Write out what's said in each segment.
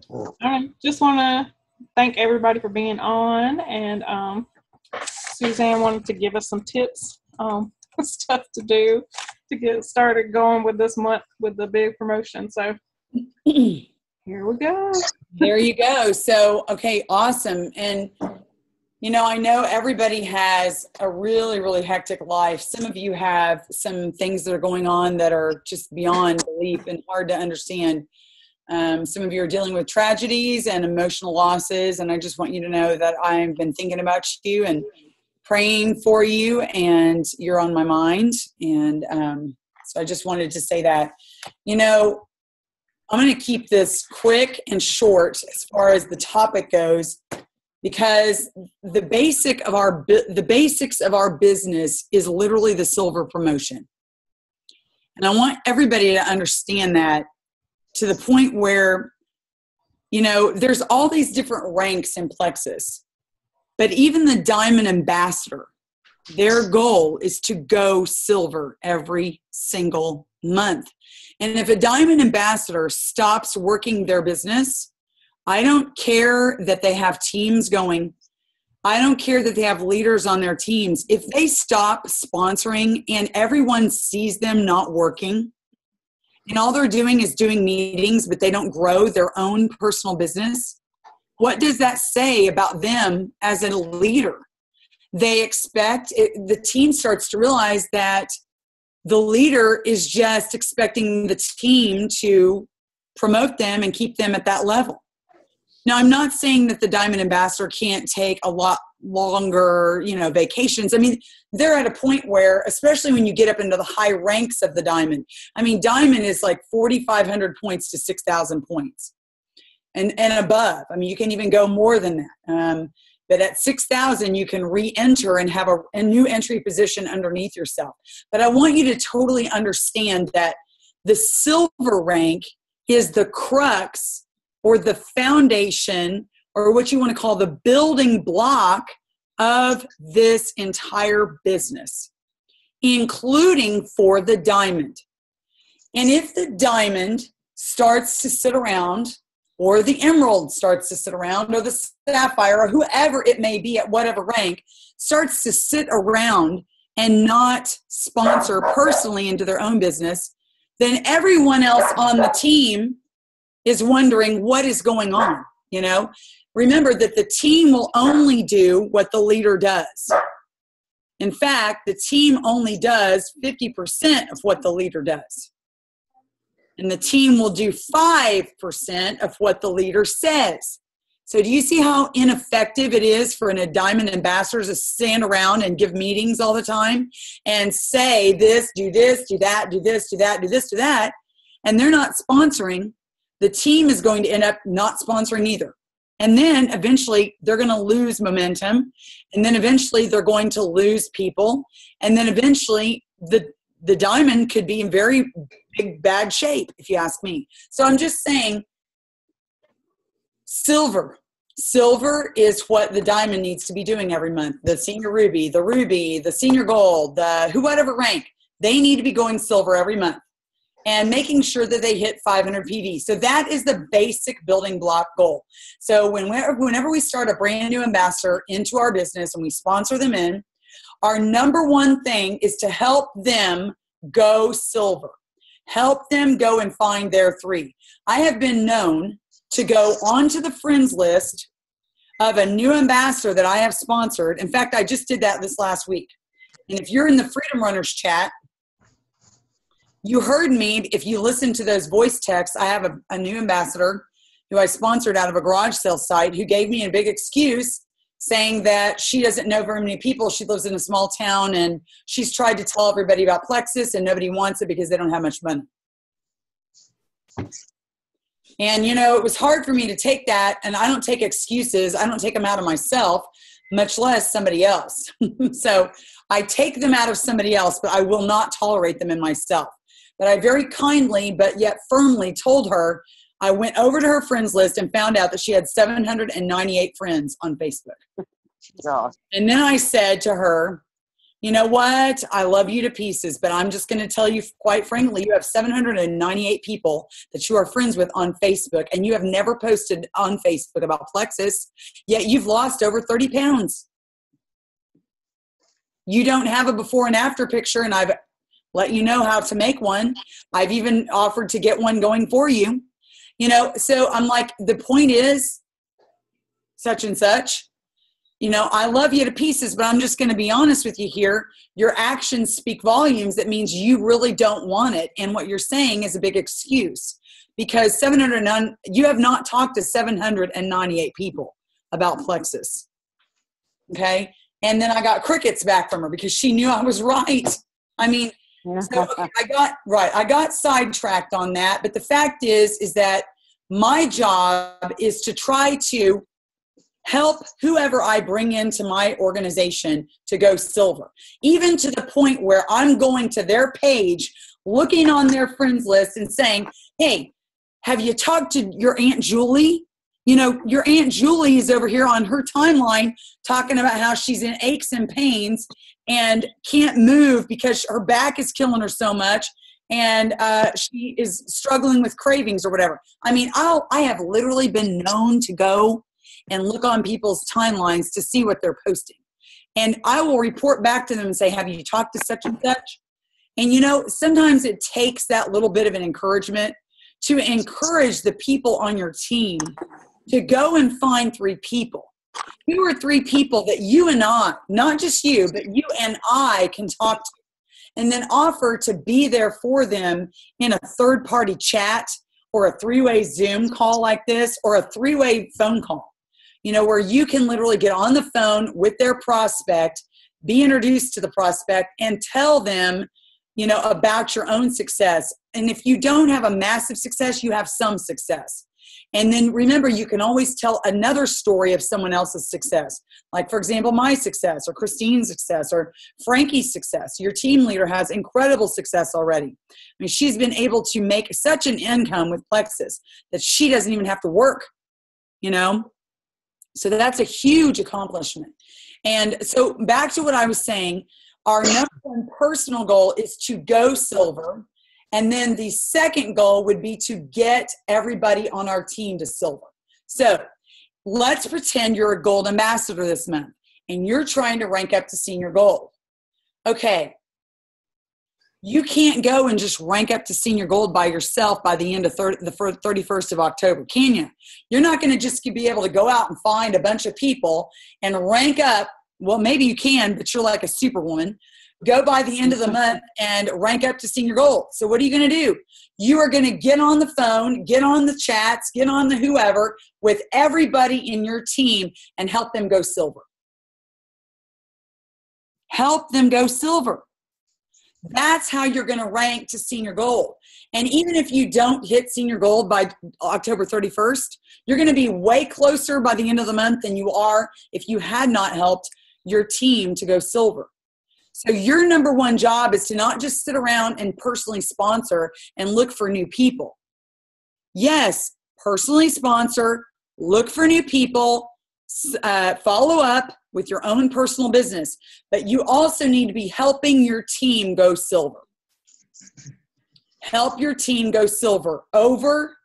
All right. Just want to thank everybody for being on. And Suzanne wanted to give us some tips, stuff to do to get started going with this month with the big promotion. So here we go. There you go. So, okay, awesome. And, I know everybody has a really, really hectic life. Some of you have some things that are going on that are just beyond belief and hard to understand. Some of you are dealing with tragedies and emotional losses. And I just want you to know that I've been thinking about you and praying for you, and you're on my mind. And so I just wanted to say that, I'm going to keep this quick and short as far as the topic goes, because the basics of our business is literally the silver promotion. And I want everybody to understand that, to the point where, there's all these different ranks in Plexus, but even the Diamond Ambassador, their goal is to go silver every single month. And if a Diamond Ambassador stops working their business, I don't care that they have teams going. I don't care that they have leaders on their teams. If they stop sponsoring and everyone sees them not working, and all they're doing is doing meetings, but they don't grow their own personal business, what does that say about them as a leader? The team starts to realize that the leader is just expecting the team to promote them and keep them at that level. Now, I'm not saying that the Diamond Ambassador can't take a lot longer, vacations. I mean, they're at a point where, especially when you get up into the high ranks of the Diamond, Diamond is like 4,500 points to 6,000 points and above. You can even go more than that. But at 6,000, you can re-enter and have a new entry position underneath yourself. But I want you to totally understand that the silver rank is the crux, or the foundation, or what you want to call the building block of this entire business, including for the Diamond. And if the Diamond starts to sit around, or the Emerald starts to sit around, or the Sapphire, or whoever it may be at whatever rank, starts to sit around and not sponsor personally into their own business, then everyone else on the team is wondering what is going on. Remember that the team will only do what the leader does. In fact, the team only does 50% of what the leader does. And the team will do 5% of what the leader says. So do you see how ineffective it is for a Diamond Ambassador to stand around and give meetings all the time and say this, do that, do this, do that, do this, do that, and they're not sponsoring? The team is going to end up not sponsoring either. And then eventually they're going to lose momentum. And then eventually they're going to lose people. And then eventually the Diamond could be in very big, bad shape, if you ask me. So I'm just saying, silver is what the Diamond needs to be doing every month. The Senior Ruby, the Senior Gold, whatever rank, they need to be going silver every month and making sure that they hit 500 PV. So that is the basic building block goal. So whenever we start a brand new ambassador into our business and we sponsor them in, our number one thing is to help them go silver. Help them go and find their 3. I have been known to go onto the friends list of a new ambassador that I have sponsored. In fact, I just did that this last week. And if you're in the Freedom Runners chat, you heard me. If you listen to those voice texts, I have a new ambassador who I sponsored out of a garage sale site who gave me a big excuse saying that she doesn't know very many people. She lives in a small town and she's tried to tell everybody about Plexus and nobody wants it because they don't have much money. And, it was hard for me to take that, and I don't take excuses. I don't take them out of myself, much less somebody else. So I take them out of somebody else, but I will not tolerate them in myself. But I very kindly, but yet firmly told her, I went over to her friends list and found out that she had 798 friends on Facebook. Yeah. And then I said to her, you know what? I love you to pieces, but I'm just going to tell you quite frankly, you have 798 people that you are friends with on Facebook, and you have never posted on Facebook about Plexus, yet you've lost over 30 pounds. You don't have a before and after picture, and I've let you know how to make one. I've even offered to get one going for you. You know, so I'm like, the point is such and such. You know, I love you to pieces, but I'm just going to be honest with you here. Your actions speak volumes. That means you really don't want it. And what you're saying is a big excuse, because you have not talked to 798 people about Plexus. Okay. And then I got crickets back from her because she knew I was right. I mean, so I got sidetracked on that. But the fact is that my job is to try to help whoever I bring into my organization to go silver, even to the point where I'm going to their page, looking on their friends list and saying, hey, have you talked to your Aunt Julie? You know, your Aunt Julie is over here on her timeline talking about how she's in aches and pains and can't move because her back is killing her so much, and she is struggling with cravings or whatever. I mean, I have literally been known to go and look on people's timelines to see what they're posting. And I will report back to them and say, have you talked to such and such? And, you know, sometimes it takes that little bit of an encouragement to encourage the people on your team to go and find 3 people. 2 or 3 people that you and I, not just you, but you and I can talk to, and then offer to be there for them in a third-party chat or a 3-way Zoom call like this, or a 3-way phone call. You know, where you can literally get on the phone with their prospect, be introduced to the prospect, and tell them, you know, about your own success. And if you don't have a massive success, you have some success. And then remember, you can always tell another story of someone else's success. Like, for example, my success, or Christine's success, or Frankie's success. Your team leader has incredible success already. I mean, she's been able to make such an income with Plexus that she doesn't even have to work, you know? So that's a huge accomplishment. And so back to what I was saying, our number one personal goal is to go silver. And then the second goal would be to get everybody on our team to silver. So let's pretend you're a gold ambassador this month and you're trying to rank up to senior gold. Okay. You can't go and just rank up to senior gold by yourself by the end of the 31st of October, can you? You're not going to just be able to go out and find a bunch of people and rank up. Well, maybe you can, but you're like a superwoman. Go by the end of the month and rank up to senior gold. So what are you going to do? You are going to get on the phone, get on the chats, get on the whoever with everybody in your team and help them go silver. Help them go silver. That's how you're going to rank to senior gold. And even if you don't hit senior gold by October 31st, you're going to be way closer by the end of the month than you are if you had not helped your team to go silver. So your number one job is to not just sit around and personally sponsor and look for new people. Yes, personally sponsor, look for new people, follow up with your own personal business, but you also need to be helping your team go silver. Help your team go silver over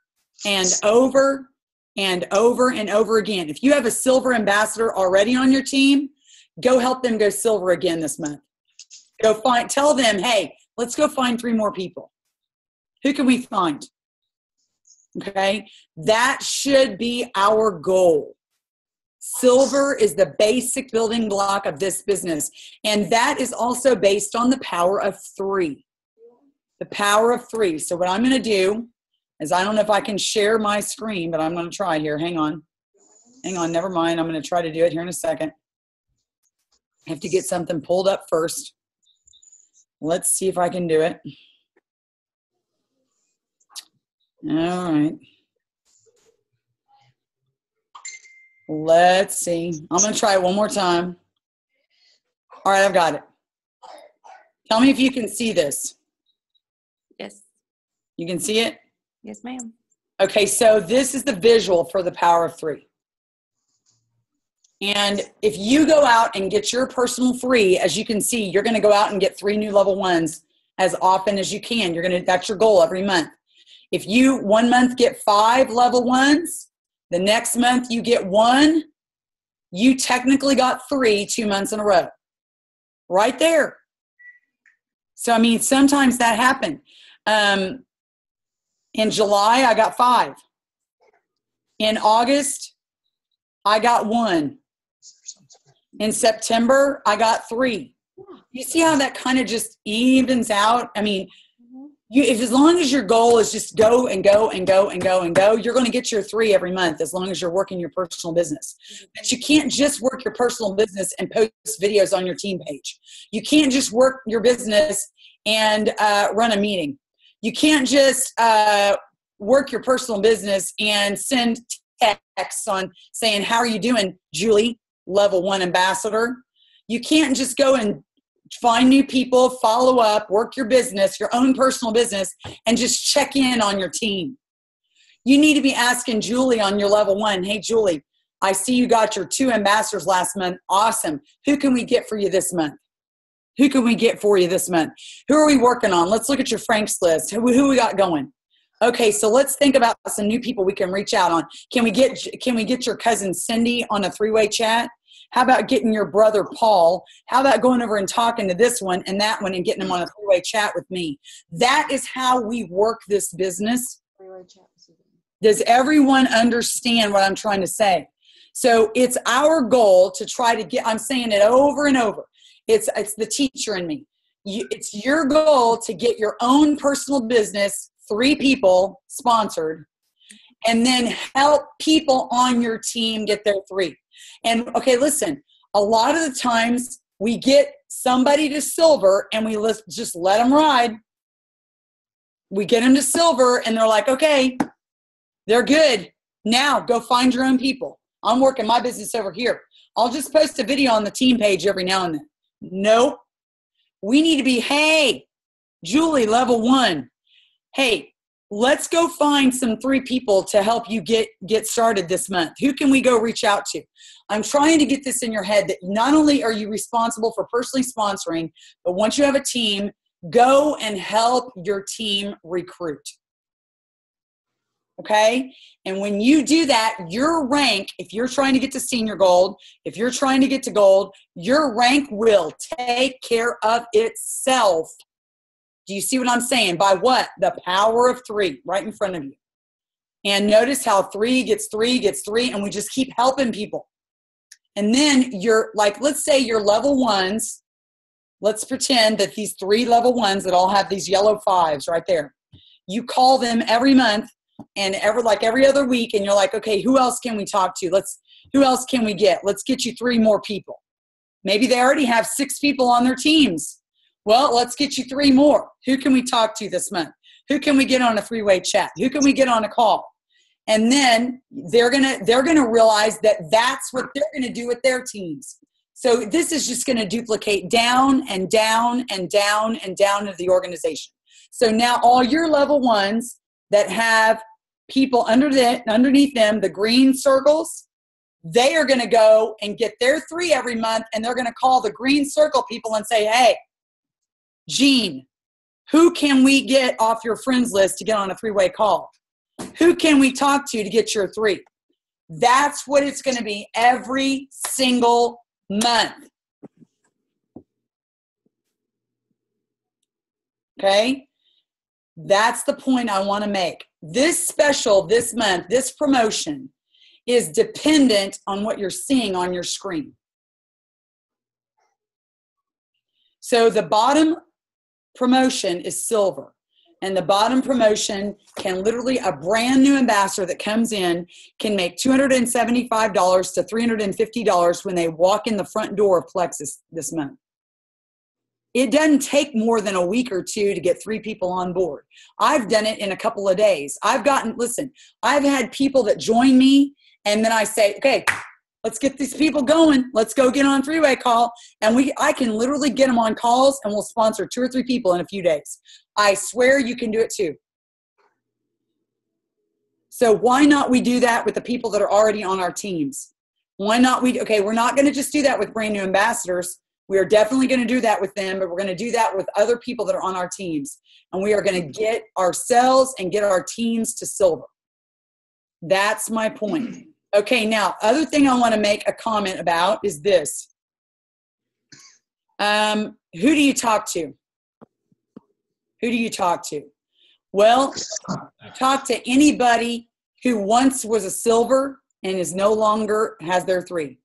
and over and over and over again. If you have a silver ambassador already on your team, go help them go silver again this month. Tell them, hey, let's go find 3 more people. Who can we find? Okay, that should be our goal. Silver is the basic building block of this business. And that is also based on the power of 3. The power of 3. So what I'm going to do is, I don't know if I can share my screen, but I'm going to try here. Hang on. Never mind. I'm going to try to do it here in a second. I have to get something pulled up first. Let's see if I can do it. All right. Let's see. I'm going to try it one more time. All right, I've got it. Tell me if you can see this. Yes. You can see it? Yes, ma'am. Okay, so this is the visual for the power of 3. And if you go out and get your personal free, as you can see, you're going to go out and get 3 new level 1s as often as you can. That's your goal every month. If you one month get 5 level 1s, the next month you get 1, you technically got 3 2 months in a row. Right there. So, I mean, sometimes that happened. In July, I got 5. In August, I got 1. In September, I got 3. You see how that kind of just evens out? I mean, as long as your goal is just go and go and go and go and go, you're going to get your 3 every month as long as you're working your personal business. But you can't just work your personal business and post videos on your team page. You can't just work your business and run a meeting. You can't just work your personal business and send texts on saying, how are you doing, Julie, level 1 ambassador? You can't just go and find new people, follow up, work your business, your own personal business, and just check in on your team. You need to be asking Julie on your level 1, hey, Julie, I see you got your 2 ambassadors last month. Awesome. Who can we get for you this month? Who can we get for you this month? Who are we working on? Let's look at your Franks list. Who we got going? Okay, so let's think about some new people we can reach out on. Can we get your cousin Cindy on a 3-way chat? How about getting your brother Paul? How about going over and talking to this one and that one and getting them on a 3-way chat with me? That is how we work this business. Does everyone understand what I'm trying to say? So it's our goal to try to get, I'm saying it over and over. It's the teacher in me. It's your goal to get your own personal business, 3 people sponsored, and then help people on your team get their 3. And okay, listen, a lot of the times we get somebody to silver and we just let them ride. We get them to silver and they're like, okay, they're good. Now go find your own people. I'm working my business over here. I'll just post a video on the team page every now and then. Nope. We need to be, hey, Julie, level 1. Hey, let's go find some 3 people to help you get started this month. Who can we go reach out to? I'm trying to get this in your head that not only are you responsible for personally sponsoring, but once you have a team, go and help your team recruit. Okay? And when you do that, your rank, if you're trying to get to senior gold, if you're trying to get to gold, your rank will take care of itself. Do you see what I'm saying? By what? The power of 3 right in front of you. And notice how 3 gets 3 gets 3, and we just keep helping people. And then you're like, let's say your level 1s, let's pretend that these 3 level 1s that all have these yellow 5s right there. You call them every month and every other week, and you're like, okay, who else can we talk to? Who else can we get? Let's get you 3 more people. Maybe they already have 6 people on their teams. Well, let's get you 3 more. Who can we talk to this month? Who can we get on a 3-way chat? Who can we get on a call? And then they're gonna realize that that's what they're gonna do with their teams. So this is just gonna duplicate down and down and down and down into the organization. So now all your level 1s that have people underneath them, the green circles, they are gonna go and get their 3 every month, and they're gonna call the green circle people and say, hey, Jean, who can we get off your friends list to get on a 3-way call? Who can we talk to get your 3? That's what it's going to be every single month. Okay? That's the point I want to make. This special this month, this promotion is dependent on what you're seeing on your screen. So the bottom promotion is silver. And the bottom promotion can literally, a brand new ambassador that comes in can make $275 to $350 when they walk in the front door of Plexus this month. It doesn't take more than a week or 2 to get 3 people on board. I've done it in a couple of days. I've had people that join me, and then I say, okay, let's get these people going. Let's go get on a 3-way call. And I can literally get them on calls, and we'll sponsor 2 or 3 people in a few days. I swear you can do it too. So why not we do that with the people that are already on our teams? Why not? We're not going to just do that with brand new ambassadors. We are definitely going to do that with them, but we're going to do that with other people that are on our teams. And we are going to get ourselves and get our teams to silver. That's my point. Okay, now, other thing I want to make a comment about is this. Who do you talk to? Who do you talk to? Well, talk to anybody who once was a silver and is no longer has their 3.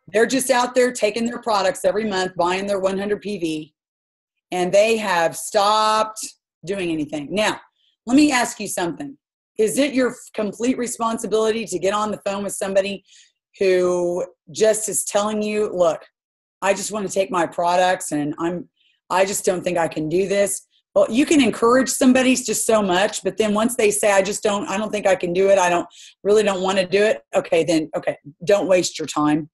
They're just out there taking their products every month, buying their 100 PV, and they have stopped doing anything. Now, let me ask you something. Is it your complete responsibility to get on the phone with somebody who just is telling you, look, I just want to take my products and I just don't think I can do this? Well, you can encourage somebody just so much, but then once they say, I don't think I can do it. I really don't want to do it. Okay, don't waste your time.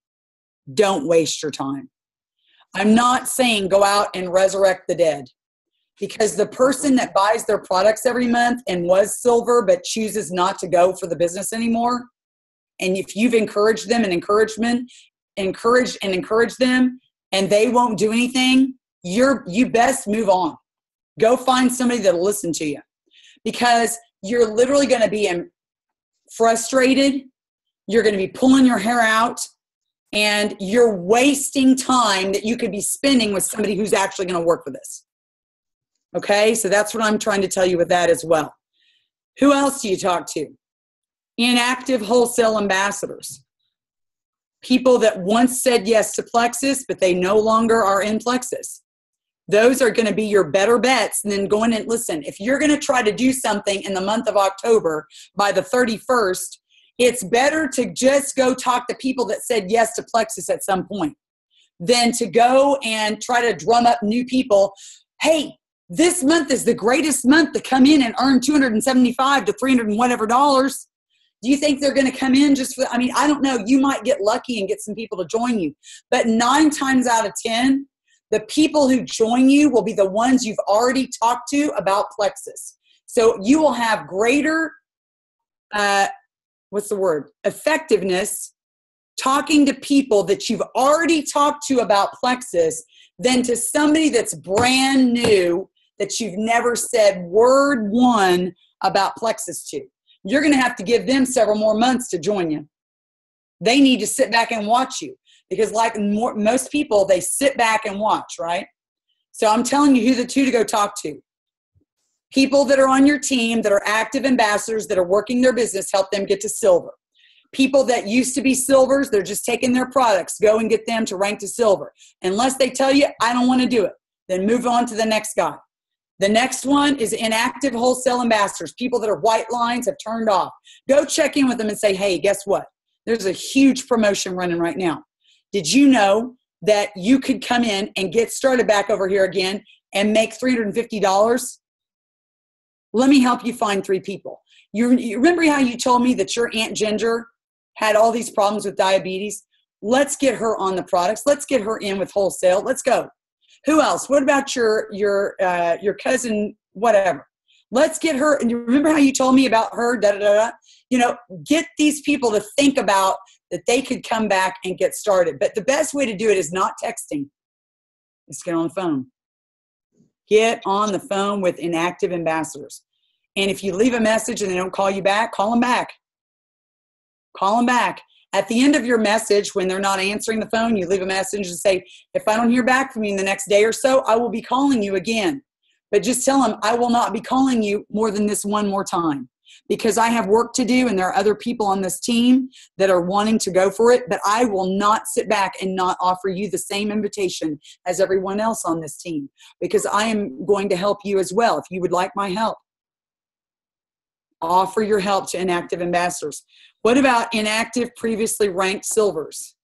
Don't waste your time. I'm not saying go out and resurrect the dead, because the person that buys their products every month and was silver but chooses not to go for the business anymore, and if you've encouraged them and encouraged them and they won't do anything, you best move on. Go find somebody that'll listen to you, because you're literally going to be frustrated. You're going to be pulling your hair out, and you're wasting time that you could be spending with somebody who's actually going to work for this. Okay, so that's what I'm trying to tell you with that as well. Who else do you talk to? Inactive wholesale ambassadors. People that once said yes to Plexus, but they no longer are in Plexus. Those are going to be your better bets. And then going and listen, if you're going to try to do something in the month of October by the 31st, it's better to just go talk to people that said yes to Plexus at some point than to go and try to drum up new people. Hey, this month is the greatest month to come in and earn $275 to $300 and whatever dollars. Do you think they're going to come in just for, I don't know. You might get lucky and get some people to join you. But 9 times out of 10, the people who join you will be the ones you've already talked to about Plexus. So you will have greater, effectiveness talking to people that you've already talked to about Plexus than to somebody that's brand new that you've never said word one about Plexus to. You're going to have to give them several more months to join you. They need to sit back and watch you, because like most people, they sit back and watch, right? So I'm telling you who the 2 to go talk to. People that are on your team that are active ambassadors that are working their business, help them get to silver. People that used to be silvers, they're just taking their products, go and get them to rank to silver. Unless they tell you, I don't want to do it, then move on to the next guy. The next one is inactive wholesale ambassadors, people that are white lines, have turned off. Go check in with them and say, hey, guess what? There's a huge promotion running right now. Did you know that you could come in and get started back over here again and make $350? Let me help you find 3 people. You remember how you told me that your Aunt Ginger had all these problems with diabetes? Let's get her on the products. Let's get her in with wholesale. Let's go. Who else? What about your cousin, whatever? Let's get her. And you remember how you told me about her? Da, da, da, da. Get these people to think about that they could come back and get started. But the best way to do it is not texting. Just get on the phone. Get on the phone with inactive ambassadors. And if you leave a message and they don't call you back, call them back. Call them back. At the end of your message, when they're not answering the phone, you leave a message and say, if I don't hear back from you in the next day or so, I will be calling you again. But just tell them, I will not be calling you more than this one more time, because I have work to do and there are other people on this team that are wanting to go for it, but I will not sit back and not offer you the same invitation as everyone else on this team, because I am going to help you as well. If you would like my help, offer your help to inactive ambassadors. What about inactive previously ranked silvers?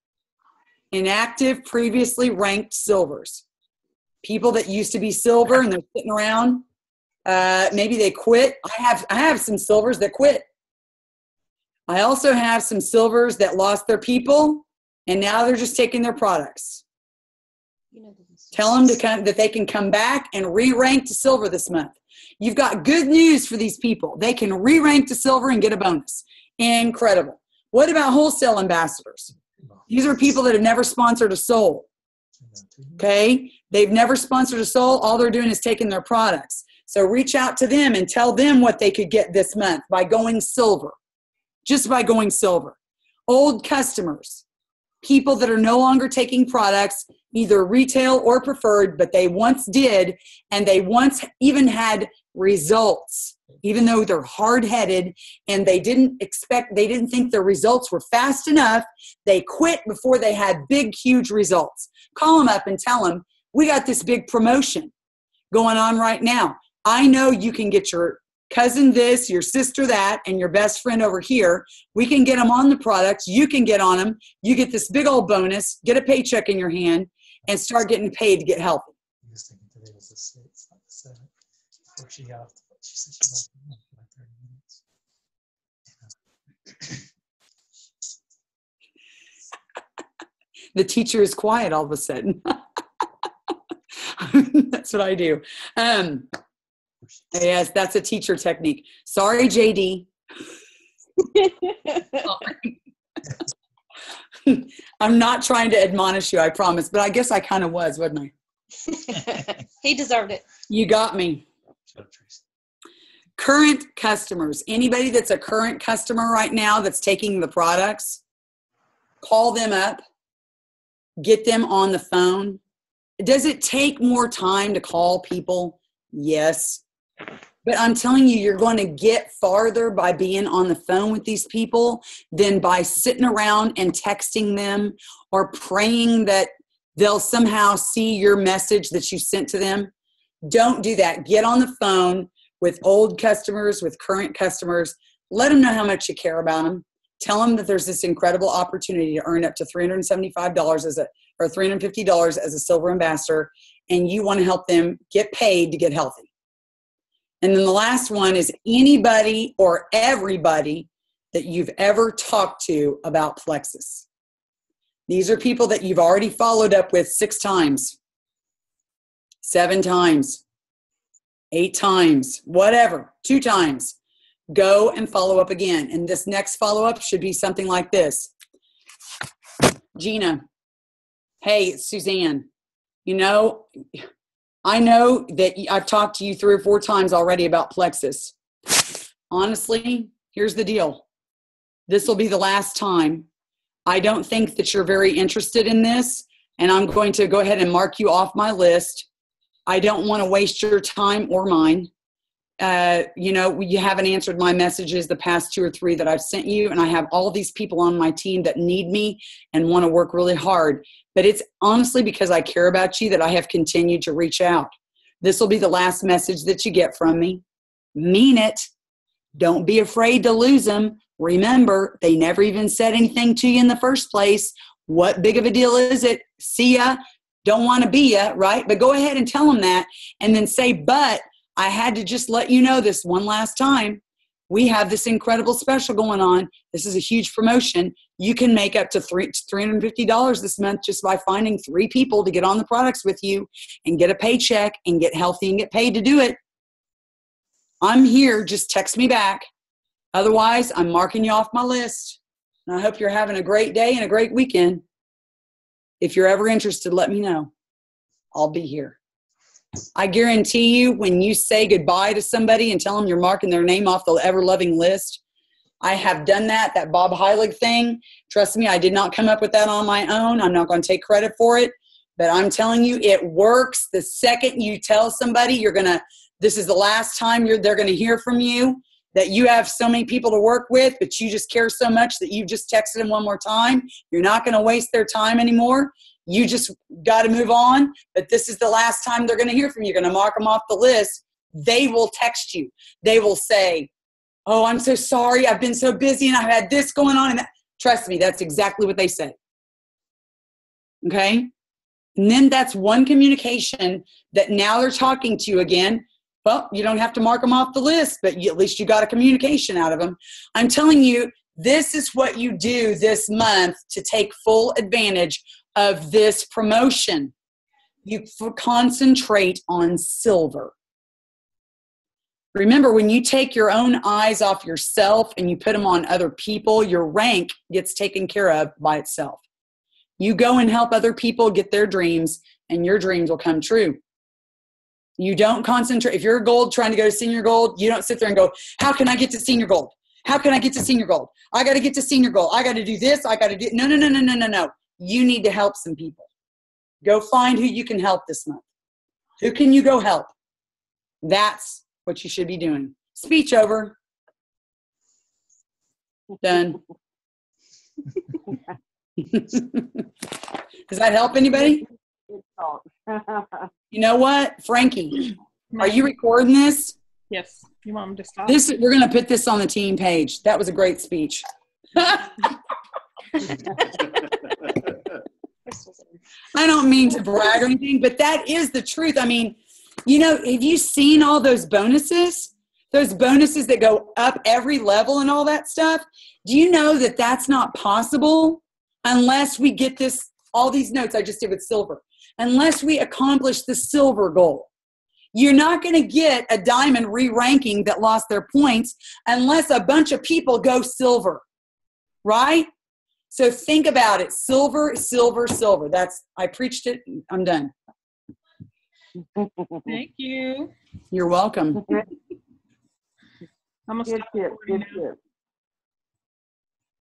Inactive previously ranked silvers. People that used to be silver and they're sitting around. Maybe they quit. I have some silvers that quit. I also have some silvers that lost their people and now they're just taking their products. Tell them that they can come back and re-rank to silver this month. You've got good news for these people. They can re-rank to silver and get a bonus. Incredible. What about wholesale ambassadors? These are people that have never sponsored a soul. Okay? They've never sponsored a soul. All they're doing is taking their products. So reach out to them and tell them what they could get this month by going silver. Just by going silver. Old customers, people that are no longer taking products, either retail or preferred, but they once did, and they once even had results, even though they're hard-headed and they didn't think their results were fast enough. They quit before they had big, huge results. Call them up and tell them, we got this big promotion going on right now. I know you can get your cousin this, your sister that, and your best friend over here. We can get them on the products. You can get on them. You get this big old bonus, get a paycheck in your hand, and start getting paid to get healthy. I was thinking today was the 6th, not the 7th. Before she got off, she said she left for like 30 minutes. The teacher is quiet all of a sudden. That's what I do. Yes, that's a teacher technique. Sorry, JD. I'm not trying to admonish you, I promise, but I guess I kind of was, wasn't I? He deserved it. You got me. Current customers. Anybody that's a current customer right now that's taking the products, call them up. Get them on the phone. Does it take more time to call people? Yes. But I'm telling you, you're going to get farther by being on the phone with these people than by sitting around and texting them or praying that they'll somehow see your message that you sent to them. Don't do that. Get on the phone with old customers, with current customers. Let them know how much you care about them. Tell them that there's this incredible opportunity to earn up to $375 or $350 as a silver ambassador, and you want to help them get paid to get healthy. And then the last one is anybody or everybody that you've ever talked to about Plexus. These are people that you've already followed up with 6 times, 7 times, 8 times, whatever, 2 times. Go and follow up again. And this next follow-up should be something like this. Gina, hey, it's Suzanne. You know, I know that I've talked to you 3 or 4 times already about Plexus. Honestly, here's the deal. This will be the last time. I don't think that you're very interested in this, and I'm going to go ahead and mark you off my list. I don't want to waste your time or mine. You haven't answered my messages the past 2 or 3 that I've sent you, and I have all these people on my team that need me and want to work really hard. But it's honestly because I care about you that I have continued to reach out. This will be the last message that you get from me. Mean it. Don't be afraid to lose them. Remember, they never even said anything to you in the first place. What big of a deal is it? See ya. Don't want to be ya, right? But go ahead and tell them that, and then say, but I had to just let you know this one last time. We have this incredible special going on. This is a huge promotion. You can make up to $350 this month just by finding 3 people to get on the products with you and get a paycheck and get healthy and get paid to do it. I'm here. Just text me back. Otherwise, I'm marking you off my list. And I hope you're having a great day and a great weekend. If you're ever interested, let me know. I'll be here. I guarantee you, when you say goodbye to somebody and tell them you're marking their name off the ever-loving list, I have done that Bob Heilig thing. Trust me, I did not come up with that on my own. I'm not going to take credit for it, but I'm telling you, it works. The second you tell somebody this is the last time they're going to hear from you, that you have so many people to work with, but you just care so much that you just texted them one more time. You're not going to waste their time anymore. You just got to move on, but this is the last time they're going to hear from you. You're going to mark them off the list. They will text you. They will say, oh, I'm so sorry. I've been so busy and I've had this going on. And that. Trust me, that's exactly what they say. Okay? And then that's one communication that now they're talking to you again. Well, you don't have to mark them off the list, but at least you got a communication out of them. I'm telling you, this is what you do this month to take full advantage of this promotion. You concentrate on silver. Remember, when you take your own eyes off yourself and you put them on other people, your rank gets taken care of by itself. You go and help other people get their dreams, and your dreams will come true. You don't concentrate. If you're a gold trying to go to senior gold, you don't sit there and go, how can I get to senior gold? How can I get to senior gold? I got to get to senior gold. I got to do this. I got to do. No, no, no, no, no, no, no. You need to help some people. Go find who you can help this month. Who can you go help? That's what you should be doing. Speech over. Done. Does that help anybody? You know what, Frankie? Are you recording this? Yes. You want me to stop? We're going to put this on the team page. That was a great speech. I don't mean to brag or anything, but that is the truth. I mean, you know, have you seen all those bonuses? Those bonuses that go up every level and all that stuff? Do you know that that's not possible unless we get this, all these notes I just did with silver, unless we accomplish the silver goal? You're not going to get a diamond re-ranking that lost their points unless a bunch of people go silver, right? So think about it. Silver, silver, silver. I preached it. I'm done. Thank you. You're welcome. I'm gonna stop recording now.